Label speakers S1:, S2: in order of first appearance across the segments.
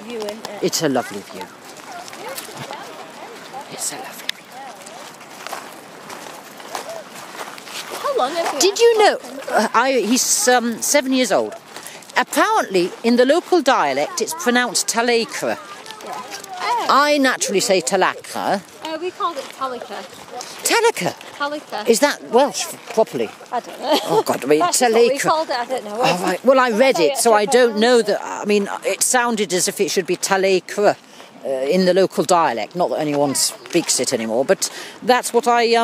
S1: view, isn't it?
S2: It's a lovely view. It's a lovely view.
S1: How long have you
S2: Did you know? He's 7 years old. Apparently, in the local dialect, it's pronounced Talacra. I naturally say Talacra.
S1: We called it Talika.
S2: Talika.
S1: Talika.
S2: Is that Welsh properly?
S1: I don't know.
S2: Oh God, I mean
S1: That's just what we
S2: Talacra.
S1: called it, I don't know.
S2: Oh, right. Well, I read it, so I don't know that. I mean, it sounded as if it should be Talacra in the local dialect. Not that anyone speaks it anymore, but that's what I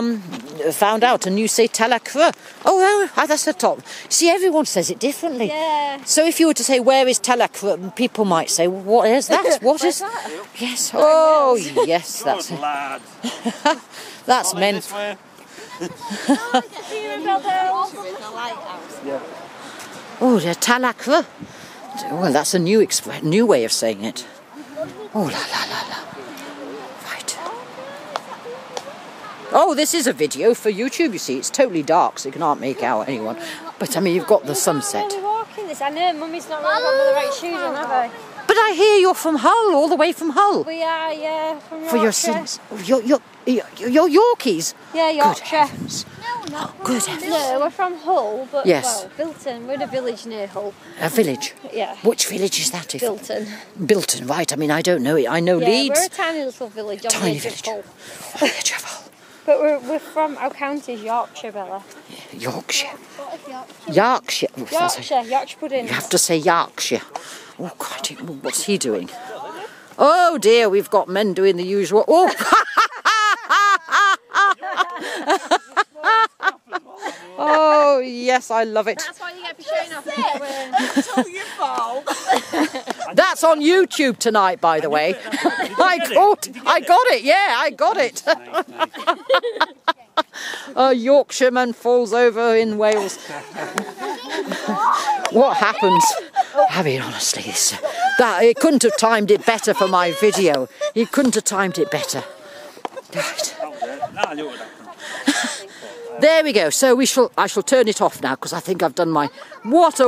S2: found out. And you say Talacra. Oh, that's the top. See, everyone says it differently.
S1: Yeah.
S2: So if you were to say, where is Talacra, people might say, what is that? What is
S1: that?
S2: Yes. Oh, yes, that's it.
S3: Lad.
S2: That's meant. Oh, the Talacra. Well, that's a new way of saying it. Oh, la la la la. Right. Oh, this is a video for YouTube, you see. It's totally dark, so you can't make out anyone. But, I mean, you've got the sunset.
S1: We're walking this. I know Mummy's not really got the right shoes on, have I?
S2: But I hear you're from Hull, all the way from Hull.
S1: We are, yeah, from Yorkshire.
S2: For your sins. You're Yorkies?
S1: Yeah,
S2: Good
S1: Yorkshire.
S2: heavens.
S1: No,
S2: Good heavens.
S1: No, we're from Hull, but
S2: Yes.
S1: well, Bilton. We're in a village near Hull.
S2: A village?
S1: Yeah.
S2: Which village is that?
S1: Bilton.
S2: Bilton, right. I mean, I don't know it. I know
S1: Yeah,
S2: Leeds.
S1: we're a tiny little village on
S2: Tiny
S1: the edge of
S2: village.
S1: Hull.
S2: On the edge of Hull.
S1: But we're from our county's Yorkshire, Bella.
S2: Yorkshire. Yorkshire. Oh, that's a-
S1: Yorkshire pudding.
S2: You have to say Yorkshire. Oh, God, what's he doing? Oh, dear, we've got men doing the usual. Oh! Oh, yes, I love it.
S1: That's why you get for showing off.
S2: That's on YouTube tonight, by the way. I got it, yeah, I got it. A Yorkshireman falls over in Wales. What happens? I mean, honestly, it couldn't have timed it better for my video. He couldn't have timed it better. Right. There we go. So I shall turn it off now because I think I've done my. What a